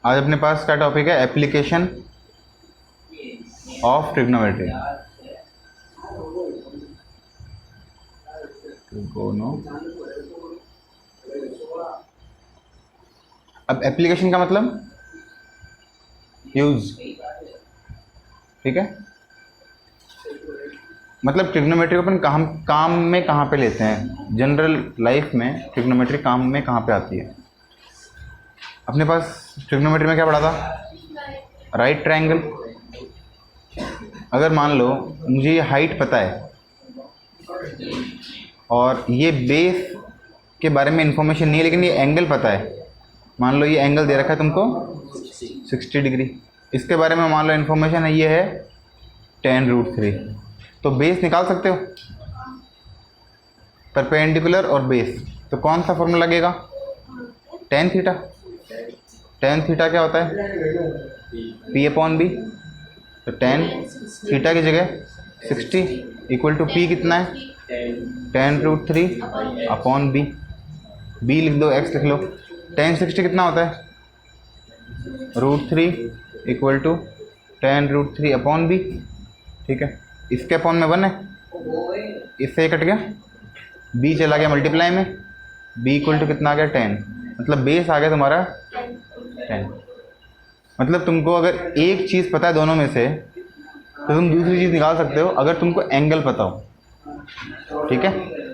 आज अपने पास क्या टॉपिक है? Application of trigonometry. अब एप्लीकेशन का मतलब यूज, ठीक है। मतलब ट्रिग्नोमेट्री को अपन काम में कहाँ पे लेते हैं? जनरल लाइफ में ट्रिग्नोमेट्री काम में कहाँ पे आती है? अपने पास ट्रिग्नोमेट्री में क्या पढ़ा था? Right triangle. अगर मान लो मुझे ये हाइट पता है और ये बेस के बारे में इंफॉर्मेशन नहीं है, लेकिन ये एंगल पता है। मान लो ये एंगल दे रखा है तुमको 60 डिग्री, इसके बारे में मान लो इन्फॉर्मेशन है ये है tan√3, तो बेस निकाल सकते हो, परपेंडिकुलर और बेस। तो कौन सा फॉर्मूला लगेगा? tan theta. tan थीटा क्या होता है? P/B। तो tan थीटा की जगह 60 इक्वल टू P कितना है? tan√3/B। B लिख दो, x लिख लो। tan 60 कितना होता है? √3 इक्वल टू tan√3/B, ठीक है। इसके अपॉन में 1 है, इससे ये कट गया, b चला गया मल्टीप्लाई में, b इक्वल टू कितना आ गया? 10। मतलब बेस आ गया तुम्हारा 10। मतलब तुमको अगर एक चीज़ पता है दोनों में से, तो तुम दूसरी चीज़ निकाल सकते हो अगर तुमको एंगल पता हो, ठीक है।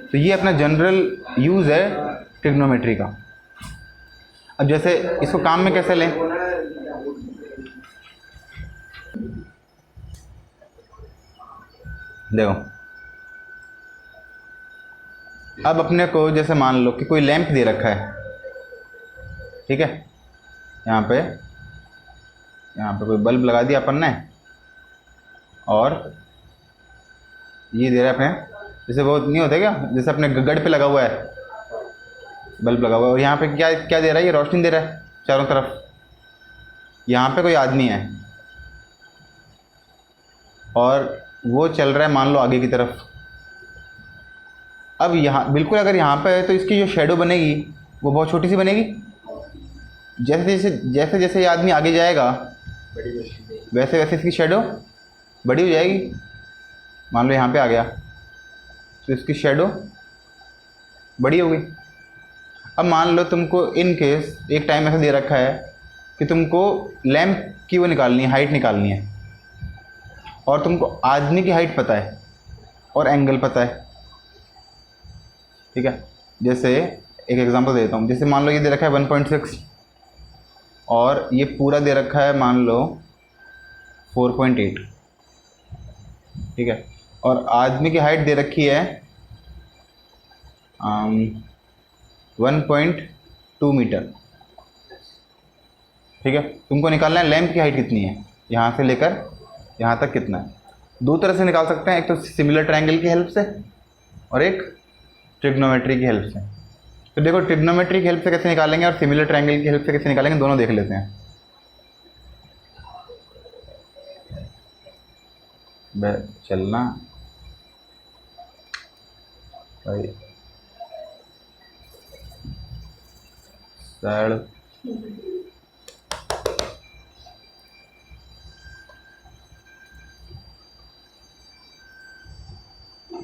तो ये अपना जनरल यूज़ है ट्रिग्नोमेट्री का। अब जैसे इसको काम में कैसे लें? देखो, अब अपने को जैसे मान लो कि कोई लैंप दे रखा है, ठीक है। यहाँ पे कोई बल्ब लगा दिया अपन ने, और ये दे रहा है अपने, जैसे वो नहीं होता क्या, जैसे अपने गड़ पे लगा हुआ है बल्ब लगा हुआ है, और यहाँ पे क्या दे रहा है? ये रोशनी दे रहा है चारों तरफ। यहाँ पे कोई आदमी है और वो चल रहा है मान लो आगे की तरफ। अब यहाँ बिल्कुल अगर यहाँ पे है तो इसकी जो शेडो बनेगी वो बहुत छोटी सी बनेगी। जैसे जैसे ये आदमी आगे जाएगा वैसे वैसे इसकी शेडो बड़ी हो जाएगी। मान लो यहाँ पे आ गया तो इसकी शेडो बड़ी हो गई। अब मान लो तुमको इन केस एक टाइम ऐसा दे रखा है कि तुमको लैंप की वो निकालनी है, हाइट निकालनी है, और तुमको आदमी की हाइट पता है और एंगल पता है, ठीक है। जैसे एक एग्जांपल देता हूँ, जैसे मान लो ये दे रखा है 1.6 और ये पूरा दे रखा है मान लो 4.8, ठीक है। और आदमी की हाइट दे रखी है 1.2 मीटर, ठीक है। तुमको निकालना है लैंप की हाइट कितनी है, यहाँ से लेकर यहाँ तक कितना है। दो तरह से निकाल सकते हैं, एक तो सिमिलर ट्रायंगल की हेल्प से और एक ट्रिग्नोमेट्री की हेल्प से। तो देखो ट्रिग्नोमेट्री की हेल्प से कैसे निकालेंगे और सिमिलर ट्रायंगल की हेल्प से कैसे निकालेंगे, दोनों देख लेते हैं। चलना भाई सड़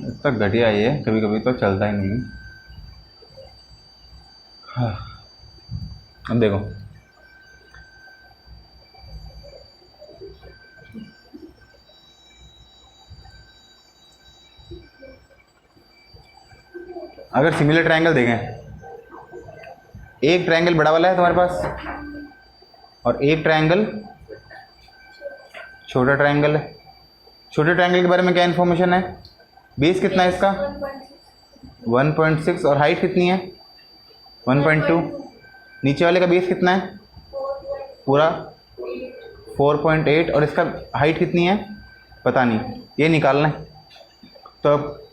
इतना घटिया ये कभी कभी तो चलता ही नहीं। हाँ। अब देखो अगर सिमिलर ट्रायंगल देखें, एक ट्रायंगल बड़ा वाला है तुम्हारे पास और एक ट्रायंगल छोटा ट्रायंगल है। छोटे ट्रायंगल के बारे में क्या इन्फॉर्मेशन है? बेस कितना है इसका? 1.6 और हाइट कितनी है? 1.2। नीचे वाले का बेस कितना है? पूरा 4.8 और इसका हाइट कितनी है? पता नहीं, ये निकालना है। तो अब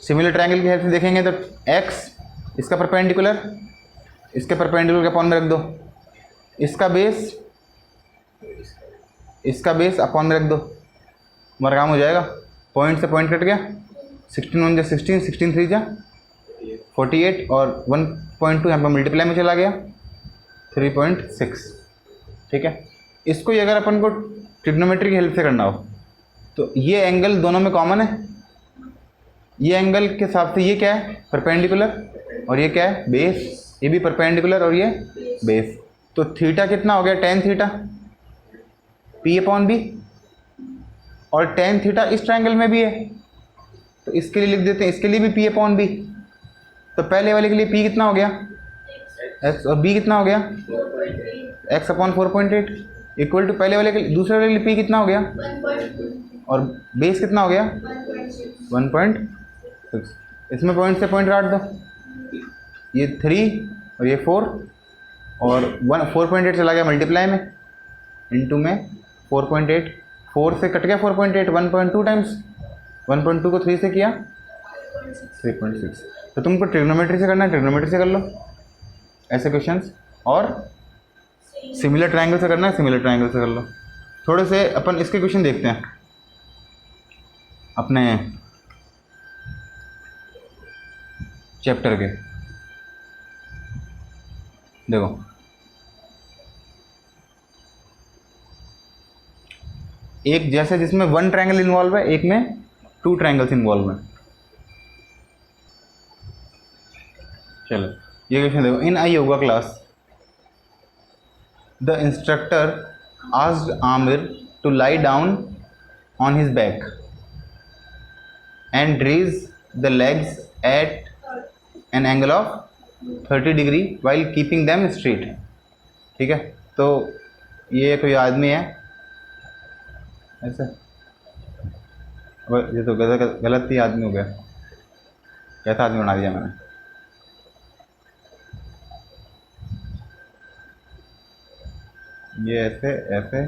सिमिलर ट्रायंगल की हेल्प से देखेंगे तो x इसका परपेंडिकुलर, इसके परपेंडिकुलर के अपॉन में रख दो, इसका बेस अपॉन में रख दो, तुम्हारा काम हो जाएगा। पॉइंट से पॉइंट कट गया, 16 जा 16, 16 3 जा 48 और 1.2 यहाँ पर मल्टीप्लाई में चला गया 3.6, ठीक है। इसको ही अगर अपन को ट्रिग्नोमेट्री की हेल्प से करना हो तो ये एंगल दोनों में कॉमन है, ये एंगल के हिसाब से ये क्या है परपेंडिकुलर, और ये क्या है बेस, ये भी परपेंडिकुलर और ये बेस। तो थीटा कितना हो गया tan theta P upon B, और टेन थीटा इस ट्रायंगल में भी है तो इसके लिए लिख देते हैं इसके लिए भी पी अपॉन बी। तो पहले वाले के लिए पी कितना हो गया एक्स और बी कितना हो गया एक्स अपॉन 4.8 इक्वल टू पहले वाले के लिए, दूसरे वाले के लिए पी कितना हो गया और बेस कितना हो गया 1.6। इसमें पॉइंट से पॉइंट काट दो, ये 3 और ये 4 और 4.8 चला गया मल्टीप्लाई में, इनटू में 4.8, 4 से कट गया 4.8, 1.2 टाइम्स 1.2 को 3 से किया 3.6। तो तुमको ट्रिग्नोमेट्री से करना है ट्रिग्नोमेट्री से कर लो ऐसे क्वेश्चंस, और सिमिलर ट्रायंगल से करना है सिमिलर ट्रायंगल से कर लो। थोड़े से अपन इसके क्वेश्चन देखते हैं अपने चैप्टर के। देखो एक जैसे जिसमें 1 ट्रायंगल इन्वॉल्व है, एक में 2 ट्रायंगल्स इन्वॉल्व हैं। चलो ये क्वेश्चन देखो, in a yoga class the instructor asked Aamir to lie down on his back and raise the legs at an angle of 30 degree while keeping them straight. ठीक है, तो ये कोई आदमी है ऐसे, ये तो गलत ही आदमी हो गया, कैसा आदमी बना दिया मैंने। ये ऐसे ऐसे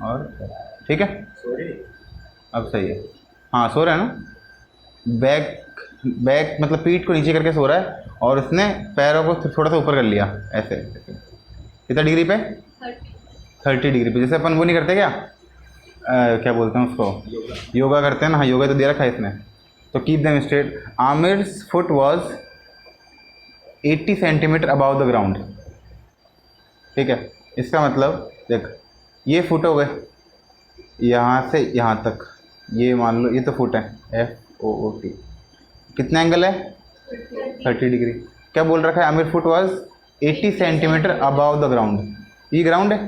और ठीक है अब सही है, हाँ सो रहा है ना, बैक मतलब पीठ को नीचे करके सो रहा है और उसने पैरों को थोड़ा सा ऊपर कर लिया ऐसे। कितना डिग्री पे 30 डिग्री पे, जैसे अपन वो नहीं करते क्या क्या बोलते हैं उसको योगा करते हैं ना, हाँ योगा तो दे रखा है इसने। तो keep them straight, Aamir's foot was 80 centimetre above the ground. ठीक है, इसका मतलब देख ये फुट हो गए यहाँ से यहाँ तक, ये मान लो ये तो फुट है FOOT, कितना एंगल है 30 डिग्री। क्या बोल रखा है Aamir foot was 80 centimetre above the ground, ये ग्राउंड है,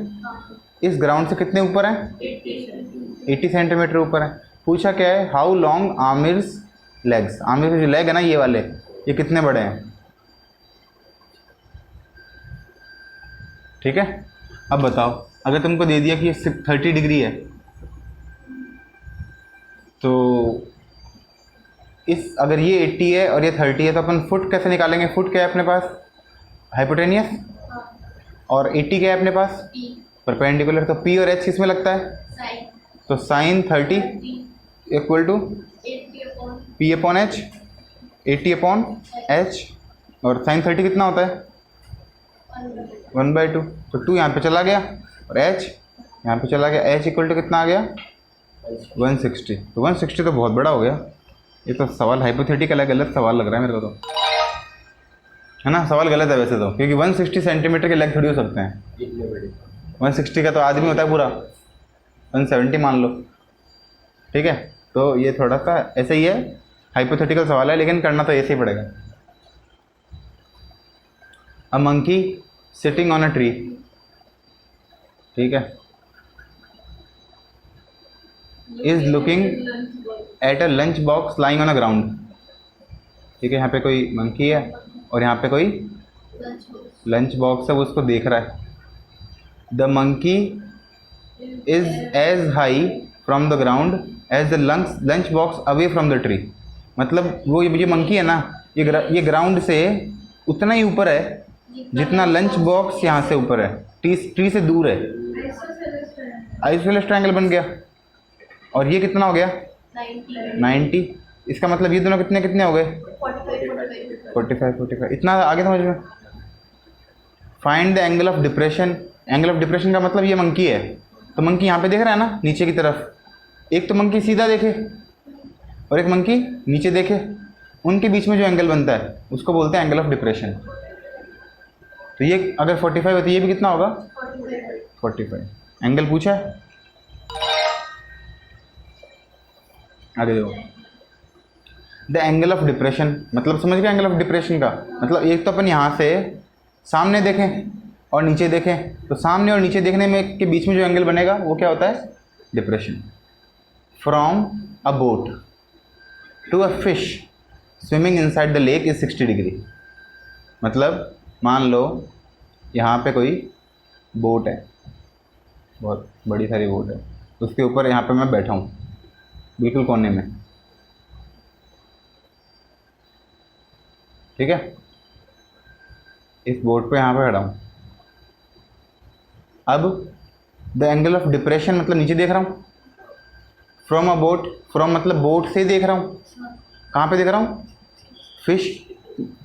इस ग्राउंड से कितने ऊपर है 80 सेंटीमीटर ऊपर है। पूछा क्या है how long Aamir's legs, Aamir के जो लेग है ना ये वाले, ये कितने बड़े हैं। ठीक है, अब बताओ अगर तुमको दे दिया कि ये 30 डिग्री है तो इस अगर ये 80 है और ये 30 है तो अपन फुट कैसे निकालेंगे। फुट क्या है अपने पास हाइपोटेनियस, और 80 क्या है अपने पास परपेंडिकुलर। तो P और H किसमें लगता है, तो sine 30 equal to P upon H, 80 upon H, और साइन 30 कितना होता है 1/2। तो 2 यहाँ पे चला गया और H यहाँ पे चला गया, H इक्वल टू कितना आ गया 160। तो 160 तो बहुत बड़ा हो गया, ये तो सवाल हाइपोथेटिकल है, गलत सवाल लग रहा है मेरे को तो, है ना। सवाल गलत है वैसे तो, क्योंकि 160 सेंटीमीटर के लेग थोड़ी हो सकते हैं, 160 का तो आदमी होता है पूरा, 170 मान लो। ठीक है, तो ये थोड़ा सा ऐसे ही है, हाइपोथेटिकल सवाल है लेकिन करना तो ऐसे ही पड़ेगा। A monkey sitting on a tree, ठीक है, is looking at a lunch box lying on a ground. ठीक है, यहाँ पे कोई मंकी है और यहाँ पे कोई लंच बॉक्स है, वो उसको देख रहा है। The monkey is as high from the ground as the lunch box away from the tree. मतलब वो ये मंकी है ना, ये ग्राउंड से उतना ही ऊपर है जितना लंच बॉक्स यहाँ से ऊपर है, ट्री से दूर है। आइसोसेलेस ट्रायंगल बन गया, और ये कितना हो गया 90। इसका मतलब ये दोनों कितने कितने हो गए 45। इतना आगे समझ में। Find the angle of depression, angle of depression का मतलब ये मंकी है, तो मंकी यहाँ पे देख रहा है ना नीचे की तरफ, एक तो मंकी सीधा देखे और एक मंकी नीचे देखे, उनके बीच में जो एंगल बनता है उसको बोलते हैं एंगल ऑफ डिप्रेशन। तो ये अगर 45 है तो ये भी कितना होगा? 45। एंगल पूछा है, आगे देखो। द एंगल ऑफ डिप्रेशन, मतलब समझ गए एंगल ऑफ डिप्रेशन का मतलब? एक तो अपन यहाँ से सामने देखें और नीचे देखें, तो सामने और नीचे देखने में के बीच में जो एंगल बनेगा वो क्या होता है? Depression. From a boat to a fish swimming inside the lake is 60 degree. मतलब मान लो यहाँ पे कोई बोट है, बहुत बड़ी सारी बोट है, उसके ऊपर यहाँ पे मैं बैठा हूँ बिल्कुल कोने में, ठीक है? इस बोट पे यहाँ पे खड़ा हूँ। अब द एंगल ऑफ डिप्रेशन मतलब नीचे देख रहा हूँ, फ्रॉम अ बोट, फ्रॉम मतलब बोट से देख रहा हूँ। कहाँ पे देख रहा हूँ? फिश,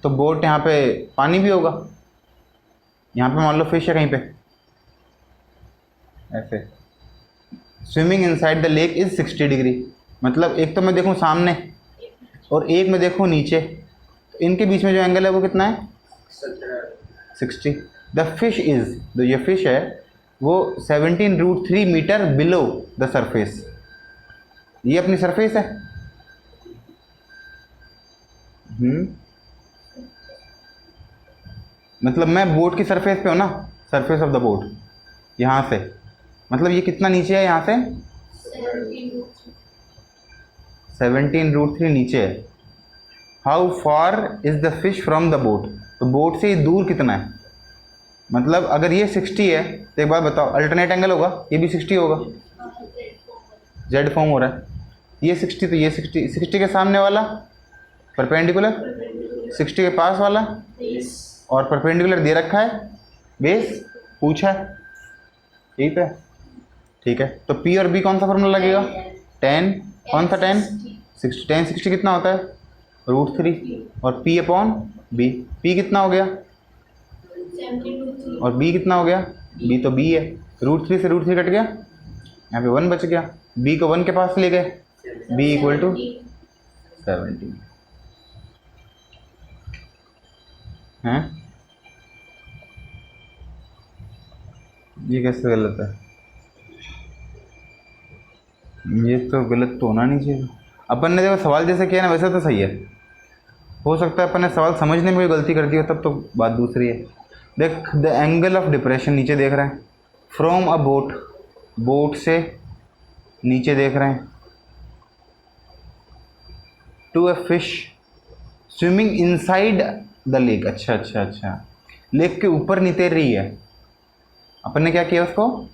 तो बोट यहाँ पे पानी भी होगा, यहाँ पे मान लो फिश है कहीं पे, ऐसे। Swimming inside the lake is 60 degree, मतलब एक तो मैं देखूँ सामने और एक मैं देखूँ नीचे, तो इनके बीच में जो एंगल है वो कितना है? 60। द फिश इज, जो ये फिश है वो 17√3 मीटर बिलो द सरफेस, ये अपनी सरफेस है। मतलब मैं बोट की सरफेस पे हूँ ना, सरफेस ऑफ द बोट, यहाँ से, मतलब ये कितना नीचे है? यहाँ से 17√3 नीचे है। How far is the fish from the boat, तो बोट से ये दूर कितना है? मतलब अगर ये 60 है तो एक बात बताओ, अल्टरनेट एंगल होगा, ये भी 60 होगा, जेड फॉर्म हो रहा है, ये 60 तो ये 60, 60 के सामने वाला परपेंडिकुलर, 60 के पास वाला, और परपेंडिकुलर दे रखा है, बेस पूछा है, ठीक है? ठीक है, तो पी और बी कौन सा फॉर्मूला लगेगा? टेन, कौन सा टेन? 60, टेन 60 कितना होता है? √3, और पी अपॉन बी, पी कितना हो गया? और बी कितना हो गया? बी तो बी है, √3 से √3 कट गया, यहाँ पे 1 बच गया, बी को 1 के पास ले गए, बी इक्वल टू 17 हैं। ये कैसे गलत है? ये तो गलत तो होना नहीं चाहिए। अपन ने देखो सवाल जैसे किया ना वैसे तो सही है, हो सकता है अपन ने सवाल समझने में कोई गलती कर दी हो, तब तो बात दूसरी है। देख, द एंगल ऑफ डिप्रेशन नीचे देख रहे हैं, फ्रॉम अ बोट, बोट से नीचे देख रहे हैं, to a fish swimming inside the lake. अच्छा अच्छा अच्छा, लेक के ऊपर नहीं तैर रही है, अपन ने क्या किया, उसको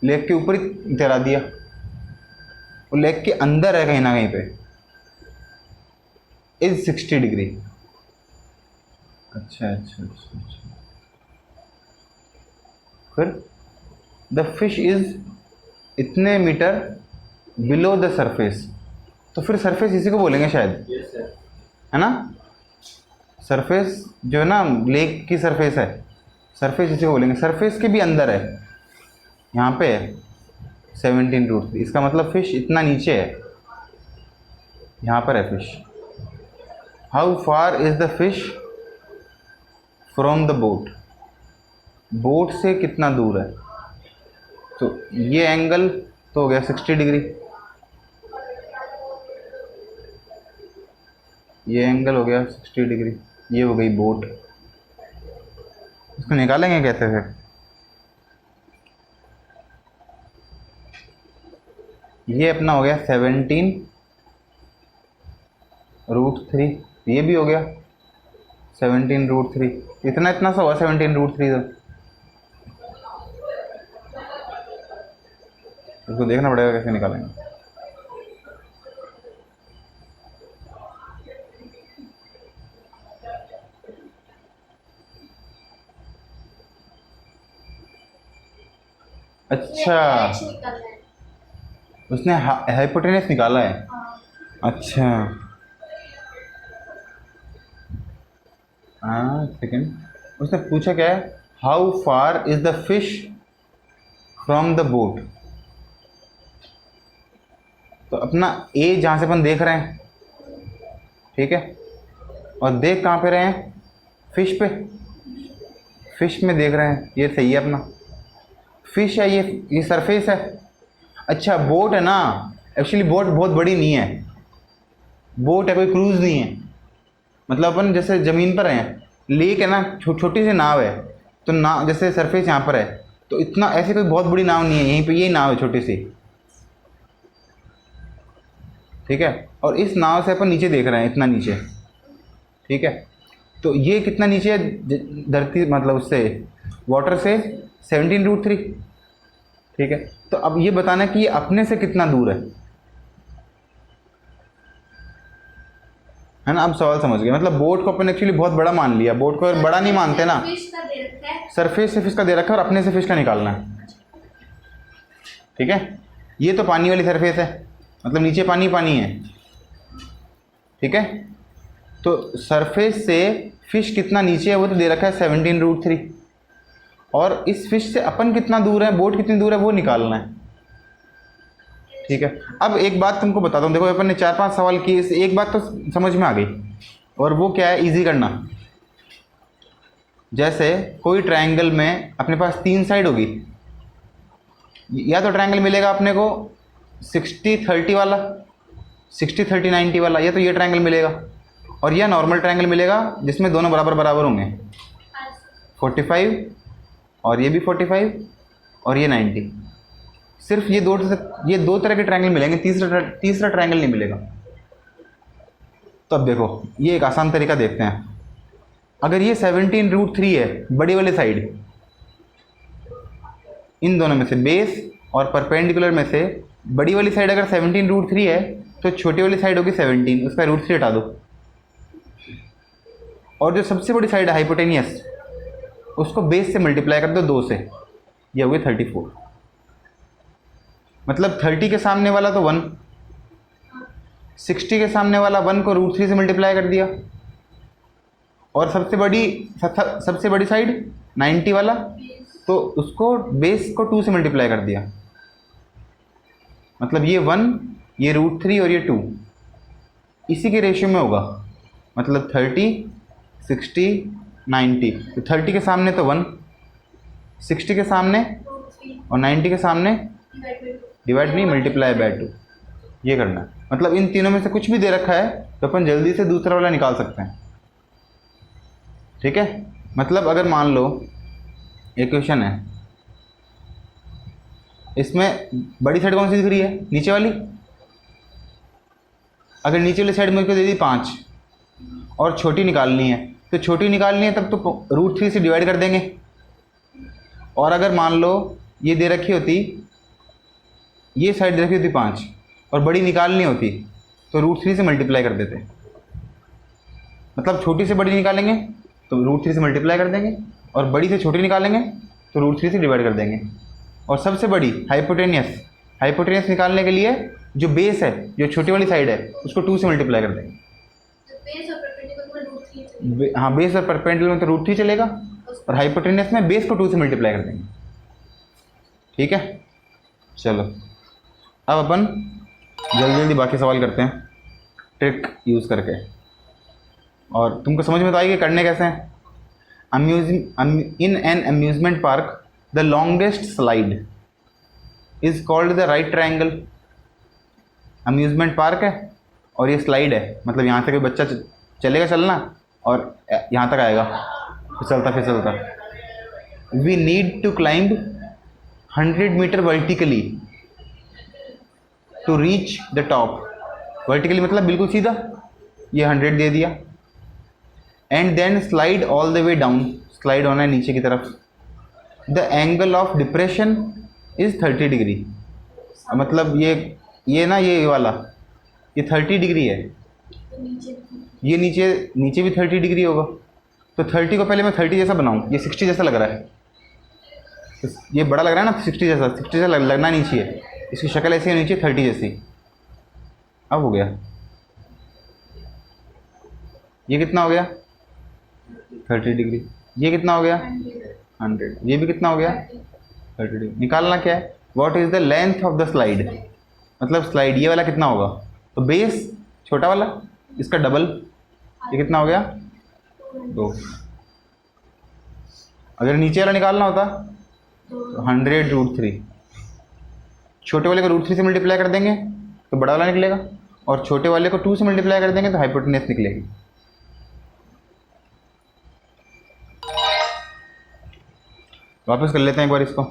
लेक के ऊपर ही तैरा दिया, वो लेक के अंदर है कहीं ना कहीं पे, इज 60 डिग्री। अच्छा अच्छा अच्छा अच्छा, फिर द फिश इज इतने मीटर बिलो द सरफेस, तो फिर सरफेस इसी को बोलेंगे शायद, है ना? सरफेस जो है ना, लेक की सरफेस है, सरफेस इसी को बोलेंगे, सरफेस के भी अंदर है, यहाँ पे है 17√3, इसका मतलब फिश इतना नीचे है, यहाँ पर है fish. How far is the fish from the boat, boat से कितना दूर है? तो ये एंगल तो हो गया 60 डिग्री, ये एंगल हो गया 60 डिग्री, ये हो गई बोट, इसको निकालेंगे कैसे फिर? ये अपना हो गया 17√3, ये भी हो गया 17√3, इतना इतना सा हुआ 17√3, तो इसको देखना पड़ेगा कैसे निकालेंगे। अच्छा, उसने हाइपोटेनस निकाला है। अच्छा, हाँ सेकेंड, उसने पूछा क्या है, how far is the fish from the boat, तो अपना ए जहाँ से अपन देख रहे हैं, ठीक है, और देख कहाँ पे रहे हैं? फिश पे, फिश में देख रहे हैं, ये सही है अपना, फिश है ये सरफेस है। अच्छा बोट है ना, एक्चुअली बोट बहुत बड़ी नहीं है, बोट है, कोई क्रूज़ नहीं है। मतलब अपन जैसे ज़मीन पर हैं, लेक है ना, छोटी सी नाव है, तो नाव जैसे सरफेस यहाँ पर है, तो इतना ऐसे कोई बहुत बड़ी नाव नहीं है, यहीं पे यही नाव है छोटी सी, ठीक है। और इस नाव से अपन नीचे देख रहे हैं, इतना नीचे, ठीक है। तो ये कितना नीचे है धरती, मतलब उससे वाटर से 17√3, ठीक है। तो अब ये बताना कि ये अपने से कितना दूर है ना। अब सवाल समझ गए, मतलब बोट को अपन एक्चुअली बहुत बड़ा मान लिया, बोट को बड़ा नहीं मानते ना, सरफेस से फिश का दे रखा है और अपने से फिश का निकालना है, ठीक है। ये तो पानी वाली सरफेस है, मतलब नीचे पानी पानी है, ठीक है। तो सरफेस से फिश कितना नीचे है वो तो दे रखा है 17√3, और इस फिश से अपन कितना दूर है, बोट कितनी दूर है, वो निकालना है, ठीक है। अब एक बात तुमको बताता हूँ, देखो अपन ने 4-5 सवाल किए, इस एक बात तो समझ में आ गई, और वो क्या है, इजी करना। जैसे कोई ट्रायंगल में अपने पास 3 साइड होगी, या तो ट्रायंगल मिलेगा अपने को 60-30 वाला, 60-30-90 वाला, या तो ये ट्रायंगल मिलेगा, और यह नॉर्मल ट्रायंगल मिलेगा जिसमें दोनों बराबर बराबर होंगे, 45, और ये भी 45, और ये 90। सिर्फ ये दो तरह के ट्रायंगल मिलेंगे, तीसरा ट्रायंगल नहीं मिलेगा। तो अब देखो, ये एक आसान तरीका देखते हैं। अगर ये 17√3 है, बड़ी वाली साइड, इन दोनों में से बेस और परपेंडिकुलर में से बड़ी वाली साइड अगर 17√3 है, तो छोटी वाली साइड होगी 17, उसका √3 हटा दो, और जो सबसे बड़ी साइड है हाइपोटेनियस, उसको बेस से मल्टीप्लाई कर दो 2 से, ये हो गई 34। मतलब 30 के सामने वाला तो 1, 60 के सामने वाला 1 को √3 से मल्टीप्लाई कर दिया, और सबसे बड़ी साइड 90 वाला, तो उसको बेस को 2 से मल्टीप्लाई कर दिया। मतलब ये 1, ये √3 और ये 2 इसी के रेशियो में होगा, मतलब 30, 60, 90। तो 30 के सामने तो 1, 60 के सामने और 90 के सामने डिवाइड नहीं, मल्टीप्लाई बाय 2, ये करना है। मतलब इन तीनों में से कुछ भी दे रखा है तो अपन जल्दी से दूसरा वाला निकाल सकते हैं, ठीक है। मतलब अगर मान लो इक्वेशन है, इसमें बड़ी साइड कौन सी दिख रही है, नीचे वाली। अगर नीचे वाली साइड मुझको दे दी 5 और छोटी निकालनी है, तो छोटी निकालनी है तब तो √3 से डिवाइड कर देंगे। और अगर मान लो ये दे रखी होती, ये साइड दे रखी होती 5 और बड़ी निकालनी होती, तो √3 से मल्टीप्लाई कर देते। मतलब छोटी से बड़ी निकालेंगे तो √3 से मल्टीप्लाई कर देंगे, और बड़ी से छोटी निकालेंगे तो √3 से डिवाइड कर देंगे। और सबसे बड़ी हाइपोटेनियस निकालने के लिए जो बेस है, जो छोटी वाली साइड है, उसको 2 से मल्टीप्लाई कर देंगे। हाँ, बेस और परपेंडिकुलर में तो √3 चलेगा, और हाइपोटेनियस में बेस को 2 से मल्टीप्लाई कर देंगे, ठीक है। चलो अब अपन जल्दी जल्दी बाकी सवाल करते हैं ट्रिक यूज़ करके, और तुमको समझ में तो आएगी करने कैसे हैं। In an amusement park the longest slide is called the right triangle. Amusement park है और ये स्लाइड है, मतलब यहाँ से कोई बच्चा चलेगा चलना और यहाँ तक आएगा फिसलता। We need to climb 100 metre vertically to reach the top. Vertically मतलब बिल्कुल सीधा, ये 100 दे दिया, and then slide all the way down, slide होना है नीचे की तरफ। The angle of depression is 30 degree. मतलब ये ना, ये वाला ये 30 डिग्री है, ये नीचे भी 30 डिग्री होगा। तो 30 को पहले मैं 30 जैसा बनाऊँ, ये 60 जैसा लग रहा है, तो ये बड़ा लग रहा है ना, 60 जैसा लगना नहीं चाहिए, इसकी शक्ल ऐसी होनी चाहिए 30 जैसी। अब हो गया, ये कितना हो गया 30 डिग्री, ये कितना हो गया 100, ये भी कितना हो गया 30 डिग्री। निकालना क्या है, what is the length of the slide, मतलब स्लाइड ये वाला कितना होगा, तो बेस छोटा वाला इसका डबल, ये कितना हो गया 2। अगर नीचे वाला निकालना होता तो 100√3, छोटे वाले को √3 से मल्टीप्लाई कर देंगे तो बड़ा वाला निकलेगा, और छोटे वाले को 2 से मल्टीप्लाई कर देंगे तो हाइपोटेन्यूस निकलेगी। वापस कर लेते हैं एक बार इसको।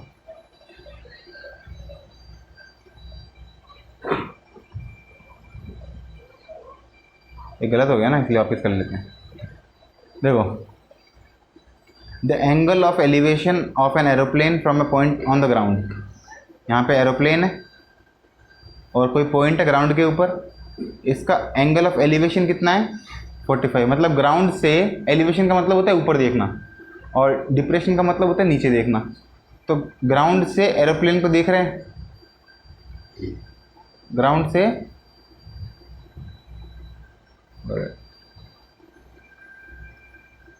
ये गलत हो गया ना, इसलिए वापस कर लेते हैं। देखो, the angle of elevation of an aeroplane from a point on the ground. यहाँ पे एरोप्लेन है और कोई पॉइंट है ग्राउंड के ऊपर, इसका एंगल ऑफ एलिवेशन कितना है 45। मतलब ग्राउंड से एलिवेशन का मतलब होता है ऊपर देखना, और डिप्रेशन का मतलब होता है नीचे देखना। तो ग्राउंड से एरोप्लेन को देख रहे हैं, ग्राउंड से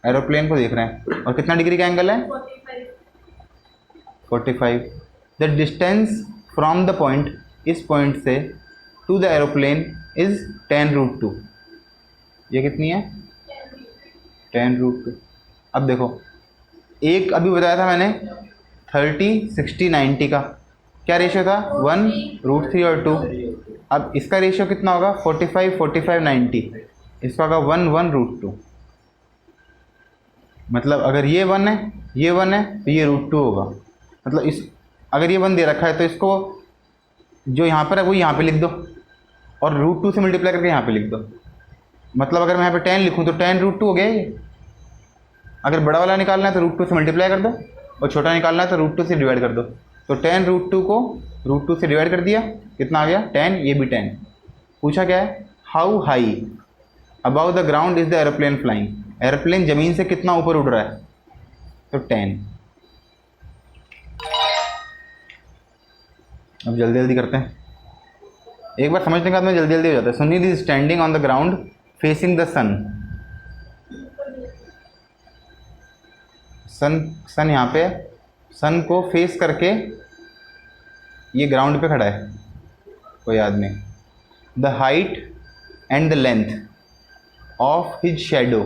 एरोप्लेन को देख रहे हैं, और कितना डिग्री का एंगल है 45। The distance from the point, इस पॉइंट से टू द एरोप्लेन इज 10√2। ये कितनी है 10√2। अब देखो, एक अभी बताया था मैंने 30 60 90 का क्या रेशियो था 1√3 और 2। अब इसका रेशियो कितना होगा 45 45 90, इसका होगा 1 1√2। मतलब अगर ये 1 है ये 1 है तो ये √2 होगा। मतलब इस अगर ये 1 दे रखा है तो इसको जो यहाँ पर है वो यहाँ पे लिख दो, और √2 से मल्टीप्लाई करके यहाँ पे लिख दो। मतलब अगर मैं यहाँ पे 10 लिखूँ तो 10√2 हो गया ये। अगर बड़ा वाला निकालना है तो √2 से मल्टीप्लाई कर दो, और छोटा निकालना है तो √2 से डिवाइड कर दो। तो 10√2 को √2 से डिवाइड कर दिया, कितना आ गया 10, ये भी 10। पूछा क्या है, how high about the ground is the aeroplane flying. Aeroplane ज़मीन से कितना ऊपर उड़ रहा है, तो 10। अब जल्दी जल्दी करते हैं, एक बार समझने के बाद में जल्दी जल्दी हो जाता है। Sunil is standing on the ground facing the sun. Sun यहाँ पे, सन को फेस करके ये ग्राउंड पे खड़ा है कोई आदमी। The height and the length of his shadow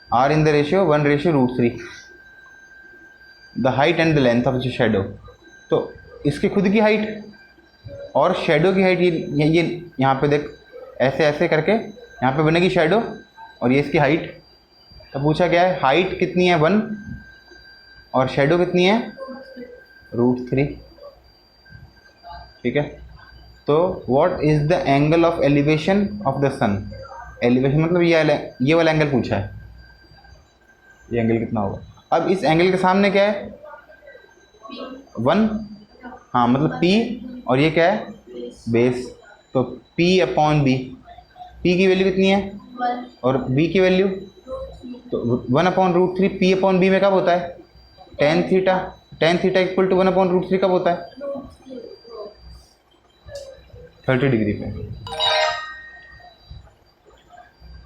are in the ratio 1:√3। The height and the length of his shadow, तो इसकी खुद की हाइट और शेडो की हाइट, ये यहाँ पे देख, ऐसे ऐसे करके यहाँ पे बनेगी शेडो, और ये इसकी हाइट। तो पूछा क्या है, हाइट कितनी है 1 और शेडो कितनी है √3। ठीक है, तो what is the angle of elevation of the sun. Elevation मतलब ये वाला एंगल पूछा है, ये एंगल कितना होगा। अब इस एंगल के सामने क्या है 1, हाँ मतलब P, और ये क्या है बेस, तो P/B। P की वैल्यू कितनी है 1 और B की वैल्यू, तो 1/√3 P/B में कब होता है tan theta. tan theta equal to 1/√3 कब होता है 30 डिग्री पे।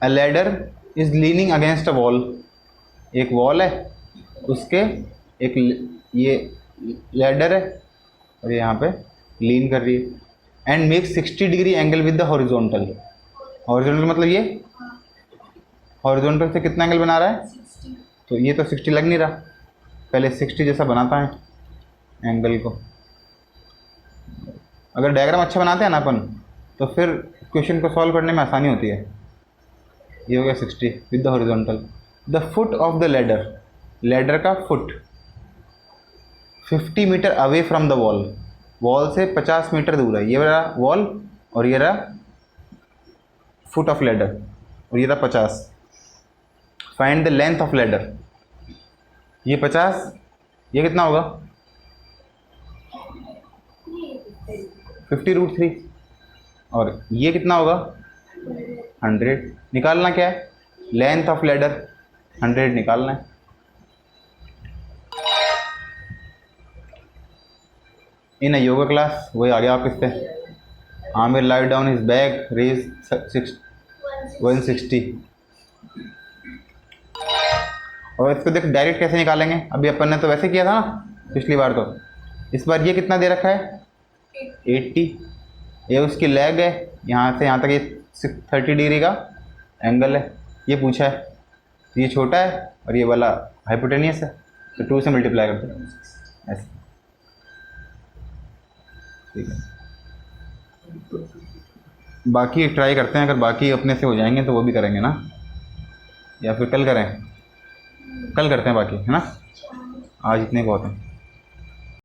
A ladder is leaning against a wall. एक वॉल है, उसके एक ये लैडर है और ये यहाँ पे लीन कर रही है। And make 60 degree angle with the horizontal. Horizontal मतलब ये हॉरिजॉन्टल से कितना एंगल बना रहा है, 60 तो ये तो 60 लग नहीं रहा, पहले 60 जैसा बनाता है एंगल को। अगर डायग्राम अच्छा बनाते हैं ना अपन, तो फिर क्वेश्चन को सॉल्व करने में आसानी होती है। ये हो गया 60 with the horizontal. The foot of the ladder, ladder का foot 50 metre away from the wall. Wall से 50 मीटर दूर है। ये रहा वॉल और ये रहा फुट ऑफ लैडर, और ये रहा 50। Find the length of ladder. ये 50, ये कितना होगा 50√3, और ये कितना होगा 100। निकालना क्या है, लेंथ ऑफ लैडर 100 निकालना है। इन अ योगा क्लास, वही आ गया आप इससे। Aamir live down his back, raise 160। और इसको देख डायरेक्ट कैसे निकालेंगे, अभी अपन ने तो वैसे किया था ना पिछली बार। तो इस बार ये कितना दे रखा है 80। ये उसकी लेग है, यहाँ से यहाँ तक ये 30 डिग्री का एंगल है, ये पूछा है। तो ये छोटा है और ये वाला हाइपोटेनियस है, तो 2 से मल्टीप्लाई करते हैं ऐसे, ठीक है। बाकी ट्राई करते हैं, अगर बाकी अपने से हो जाएंगे तो वो भी करेंगे ना, या फिर कल करें? कल करते हैं बाकी, है ना, आज इतने बहुत हैं।